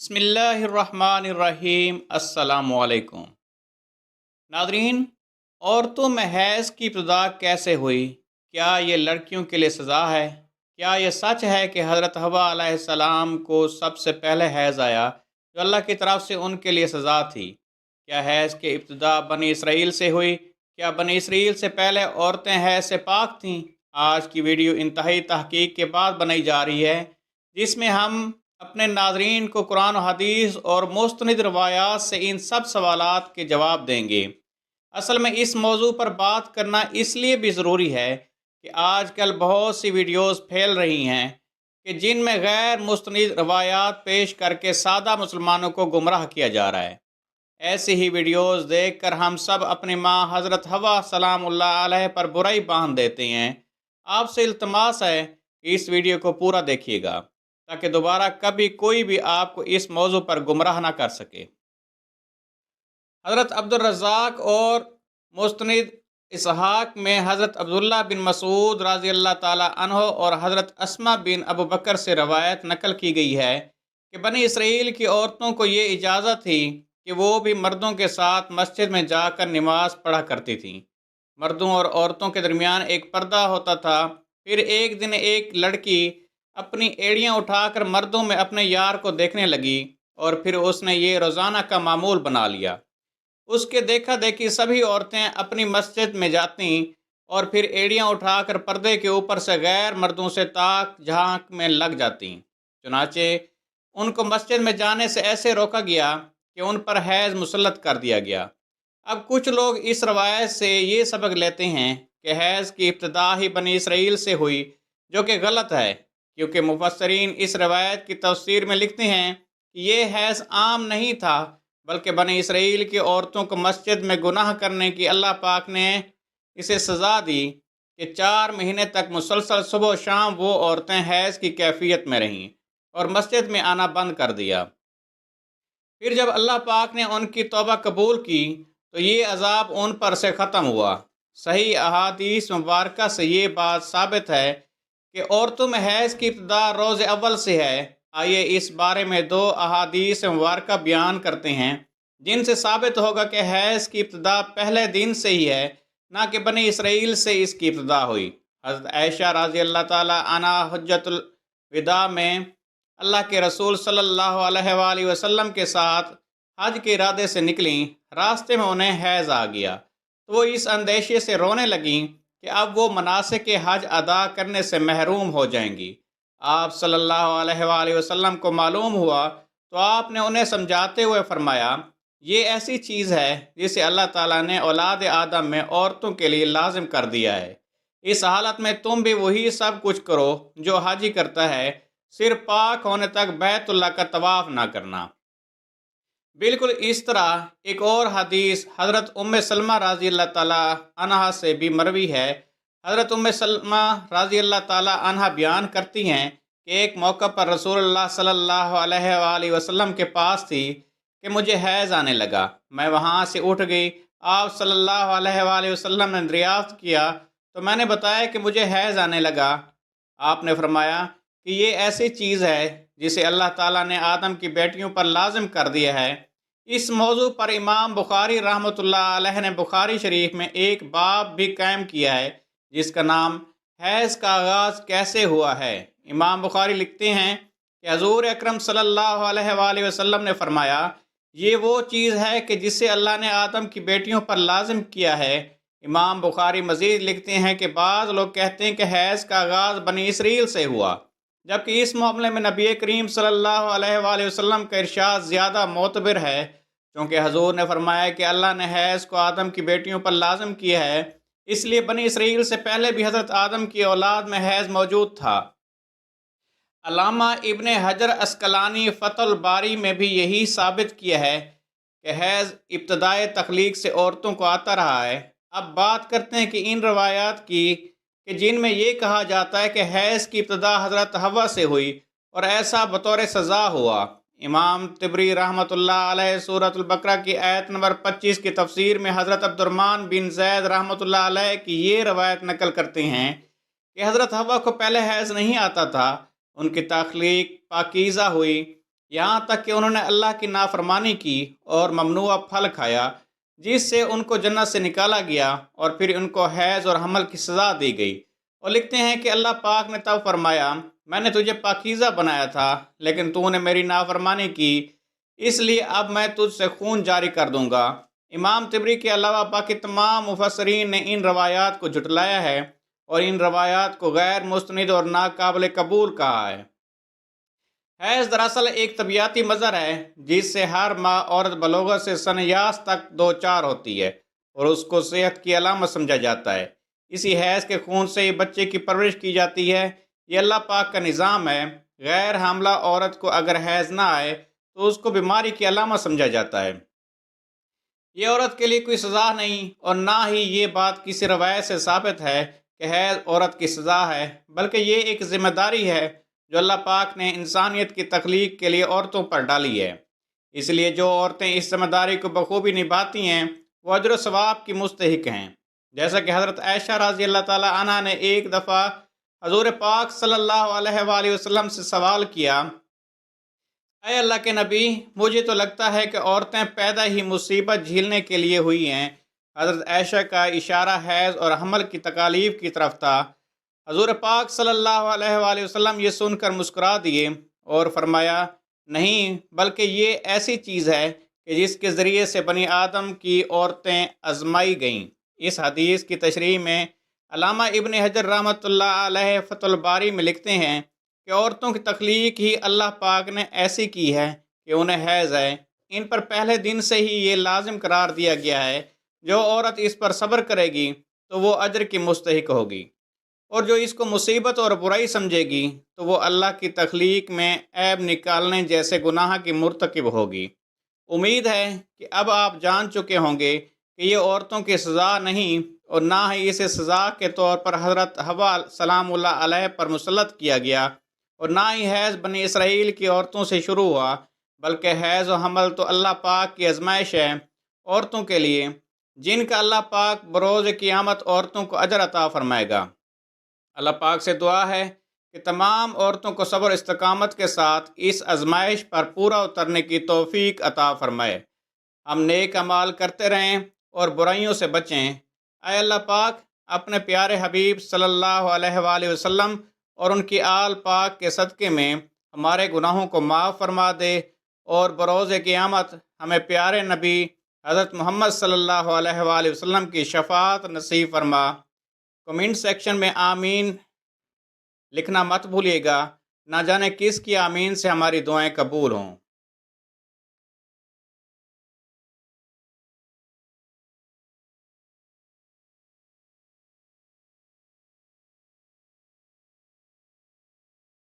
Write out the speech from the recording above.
بسم اللہ الرحمن الرحیم۔ السلام علیکم ناظرین، عورتوں میں حیض کی ابتدا کیسے ہوئی؟ کیا یہ لڑکیوں کے لیے سزا ہے؟ کیا یہ سچ ہے کہ حضرت حوا علیہ السلام کو سب سے پہلے حیض آیا جو اللہ کی طرف سے ان کے لیے سزا تھی؟ کیا حیض کی ابتدا بنی اسرائیل سے ہوئی؟ کیا بنی اسرائیل سے پہلے عورتیں حیض سے پاک تھیں؟ آج کی ویڈیو انتہائی تحقیق کے بعد بنائی جا رہی ہے، جس میں ہم اپنے ناظرین کو قرآن و حدیث اور مستند روایات سے ان سب سوالات کے جواب دیں گے۔ اصل میں اس موضوع پر بات کرنا اس لیے بھی ضروری ہے کہ آج کل بہت سی ویڈیوز پھیل رہی ہیں کہ جن میں غیر مستند روایات پیش کر کے سادہ مسلمانوں کو گمراہ کیا جا رہا ہے۔ ایسی ہی ویڈیوز دیکھ کر ہم سب اپنی ماں حضرت حوا سلام اللہ علیہ پر برائی باندھ دیتے ہیں۔ آپ سے التماس ہے کہ اس ویڈیو کو پورا دیکھیے گا تاکہ دوبارہ کبھی کوئی بھی آپ کو اس موضوع پر گمراہ نہ کر سکے۔ حضرت عبد الرزاق اور مستند اسحاق میں حضرت عبداللہ بن مسعود رضی اللہ تعالی عنہ اور حضرت اسما بن ابو بکر سے روایت نقل کی گئی ہے کہ بنی اسرائیل کی عورتوں کو یہ اجازت تھی کہ وہ بھی مردوں کے ساتھ مسجد میں جا کر نماز پڑھا کرتی تھیں۔ مردوں اور عورتوں کے درمیان ایک پردہ ہوتا تھا۔ پھر ایک دن ایک لڑکی اپنی ایڑیاں اٹھا کر مردوں میں اپنے یار کو دیکھنے لگی اور پھر اس نے یہ روزانہ کا معمول بنا لیا۔ اس کے دیکھا دیکھی سبھی عورتیں اپنی مسجد میں جاتیں اور پھر ایڑیاں اٹھا کر پردے کے اوپر سے غیر مردوں سے تاک جھانک میں لگ جاتیں۔ چنانچہ ان کو مسجد میں جانے سے ایسے روکا گیا کہ ان پر حیض مسلط کر دیا گیا۔ اب کچھ لوگ اس روایت سے یہ سبق لیتے ہیں کہ حیض کی ابتدا ہی بنی اسرائیل سے ہوئی، جو کہ غلط ہے، کیونکہ مفسرین اس روایت کی تفسیر میں لکھتے ہیں کہ یہ حیض عام نہیں تھا، بلکہ بنی اسرائیل کی عورتوں کو مسجد میں گناہ کرنے کی اللہ پاک نے اسے سزا دی کہ 4 مہینے تک مسلسل صبح و شام وہ عورتیں حیض کی کیفیت میں رہیں اور مسجد میں آنا بند کر دیا۔ پھر جب اللہ پاک نے ان کی توبہ قبول کی تو یہ عذاب ان پر سے ختم ہوا۔ صحیح احادیث مبارکہ سے یہ بات ثابت ہے کہ عورتوں میں حیض کی ابتدا روز اول سے ہے۔ آئیے اس بارے میں 2 احادیث مبارکہ بیان کرتے ہیں جن سے ثابت ہوگا کہ حیض کی ابتدا پہلے دن سے ہی ہے، نہ کہ بنی اسرائیل سے اس کی ابتدا ہوئی۔ حضرت عائشہ رضی اللہ تعالی عنہا حجۃ الوداع میں اللہ کے رسول صلی اللہ علیہ وآلہ وسلم کے ساتھ حج کے ارادے سے نکلیں۔ راستے میں انہیں حیض آ گیا تو وہ اس اندیشے سے رونے لگیں کہ اب وہ مناسک حج ادا کرنے سے محروم ہو جائیں گی۔ آپ صلی اللہ علیہ وآلہ وسلم کو معلوم ہوا تو آپ نے انہیں سمجھاتے ہوئے فرمایا، یہ ایسی چیز ہے جسے اللہ تعالیٰ نے اولاد آدم میں عورتوں کے لیے لازم کر دیا ہے۔ اس حالت میں تم بھی وہی سب کچھ کرو جو حاجی کرتا ہے، صرف پاک ہونے تک بیت اللہ کا طواف نہ کرنا۔ بالکل اس طرح ایک اور حدیث حضرت ام سلمہ رضی اللہ تعالی عنہا سے بھی مروی ہے۔ حضرت ام سلمہ رضی اللہ تعالی عنہا بیان کرتی ہیں کہ ایک موقع پر رسول اللہ صلی اللہ علیہ وآلہ وسلم کے پاس تھی کہ مجھے حیض آنے لگا۔ میں وہاں سے اٹھ گئی۔ آپ صلی اللہ علیہ وآلہ وسلم نے دریافت کیا تو میں نے بتایا کہ مجھے حیض آنے لگا۔ آپ نے فرمایا کہ یہ ایسی چیز ہے جسے اللہ تعالیٰ نے آدم کی بیٹیوں پر لازم کر دیا ہے۔ اس موضوع پر امام بخاری رحمۃ اللہ علیہ نے بخاری شریف میں ایک باب بھی قائم کیا ہے جس کا نام حیض کا آغاز کیسے ہوا ہے۔ امام بخاری لکھتے ہیں کہ حضور اکرم صلی اللہ علیہ وآلہ وسلم نے فرمایا، یہ وہ چیز ہے کہ جسے اللہ نے آدم کی بیٹیوں پر لازم کیا ہے۔ امام بخاری مزید لکھتے ہیں کہ بعض لوگ کہتے ہیں کہ حیض کا آغاز بنی اسرائیل سے ہوا، جبکہ اس معاملے میں نبی کریم صلی اللہ علیہ وآلہ وسلم کا ارشاد زیادہ معتبر ہے، چونکہ حضور نے فرمایا کہ اللہ نے حیض کو آدم کی بیٹیوں پر لازم کیا ہے، اس لیے بنی اسرائیل سے پہلے بھی حضرت آدم کی اولاد میں حیض موجود تھا۔ علامہ ابن حجر عسقلانی فتح الباری میں بھی یہی ثابت کیا ہے کہ حیض ابتدائے تخلیق سے عورتوں کو آتا رہا ہے۔ اب بات کرتے ہیں کہ ان روایات کی کہ جن میں یہ کہا جاتا ہے کہ حیض کی ابتدا حضرت حوا سے ہوئی اور ایسا بطور سزا ہوا۔ امام طبری رحمۃ اللہ علیہ سورۃ البقرہ کی آیت نمبر 25 کی تفسیر میں حضرت عبد الرحمن بن زید رحمۃ اللہ علیہ کی یہ روایت نقل کرتے ہیں کہ حضرت حوا کو پہلے حیض نہیں آتا تھا، ان کی تخلیق پاکیزہ ہوئی، یہاں تک کہ انہوں نے اللہ کی نافرمانی کی اور ممنوع پھل کھایا جس سے ان کو جنت سے نکالا گیا، اور پھر ان کو حیض اور حمل کی سزا دی گئی۔ اور لکھتے ہیں کہ اللہ پاک نے تب فرمایا، میں نے تجھے پاکیزہ بنایا تھا لیکن تو نے میری نافرمانی کی، اس لیے اب میں تجھ سے خون جاری کر دوں گا۔ امام طبری کے علاوہ باقی تمام مفسرین نے ان روایات کو جھٹلایا ہے اور ان روایات کو غیر مستند اور ناقابل قبول کہا ہے۔ حیض دراصل ایک طبیعتی مظہر ہے جس سے ہر ماں عورت بلوغت سے سنیاس تک دوچار ہوتی ہے اور اس کو صحت کی علامت سمجھا جاتا ہے۔ اسی حیض کے خون سے ہی بچے کی پرورش کی جاتی ہے۔ یہ اللہ پاک کا نظام ہے۔ غیر حاملہ عورت کو اگر حیض نہ آئے تو اس کو بیماری کی علامت سمجھا جاتا ہے۔ یہ عورت کے لیے کوئی سزا نہیں، اور نہ ہی یہ بات کسی روایت سے ثابت ہے کہ حیض عورت کی سزا ہے، بلکہ یہ ایک ذمہ داری ہے جو اللہ پاک نے انسانیت کی تخلیق کے لیے عورتوں پر ڈالی ہے۔ اس لیے جو عورتیں اس ذمہ داری کو بخوبی نبھاتی ہیں وہ اجر و ثواب کی مستحق ہیں۔ جیسا کہ حضرت عائشہ رضی اللہ تعالی عنہ نے ایک دفعہ حضور پاک صلی اللہ علیہ وآلہ وسلم سے سوال کیا، اے اللہ کے نبی، مجھے تو لگتا ہے کہ عورتیں پیدا ہی مصیبت جھیلنے کے لیے ہوئی ہیں۔ حضرت عائشہ کا اشارہ حیض اور حمل کی تکالیف کی طرف تھا۔ حضور پاک صلی اللہ علیہ وآلہ وسلم یہ سن کر مسکرا دیے اور فرمایا، نہیں، بلکہ یہ ایسی چیز ہے کہ جس کے ذریعے سے بنی آدم کی عورتیں آزمائی گئیں۔ اس حدیث کی تشریح میں علامہ ابن حجر رحمۃ اللہ علیہ فتح الباری میں لکھتے ہیں کہ عورتوں کی تخلیق ہی اللہ پاک نے ایسی کی ہے کہ انہیں حیض ہے۔ ان پر پہلے دن سے ہی یہ لازم قرار دیا گیا ہے، جو عورت اس پر صبر کرے گی تو وہ اجر کی مستحق ہوگی، اور جو اس کو مصیبت اور برائی سمجھے گی تو وہ اللہ کی تخلیق میں عیب نکالنے جیسے گناہ کی مرتکب ہوگی۔ امید ہے کہ اب آپ جان چکے ہوں گے کہ یہ عورتوں کی سزا نہیں، اور نہ ہی اسے سزا کے طور پر حضرت حوا سلام اللہ علیہ پر مسلط کیا گیا، اور نہ ہی حیض بنی اسرائیل کی عورتوں سے شروع ہوا، بلکہ حیض و حمل تو اللہ پاک کی آزمائش ہے عورتوں کے لیے، جن کا اللہ پاک بروز قیامت عورتوں کو اجر عطا فرمائے گا۔ اللہ پاک سے دعا ہے کہ تمام عورتوں کو صبر و استقامت کے ساتھ اس آزمائش پر پورا اترنے کی توفیق عطا فرمائے۔ ہم نیک اعمال کرتے رہیں اور برائیوں سے بچیں۔ اے اللہ پاک، اپنے پیارے حبیب صلی اللہ علیہ وآلہ وسلم اور ان کی آل پاک کے صدقے میں ہمارے گناہوں کو معاف فرما دے، اور بروز قیامت ہمیں پیارے نبی حضرت محمد صلی اللہ علیہ وآلہ وسلم کی شفاعت نصیب فرما۔ کمنٹ سیکشن میں آمین لکھنا مت بھولیے گا، نہ جانے کس کی آمین سے ہماری دعائیں قبول ہوں۔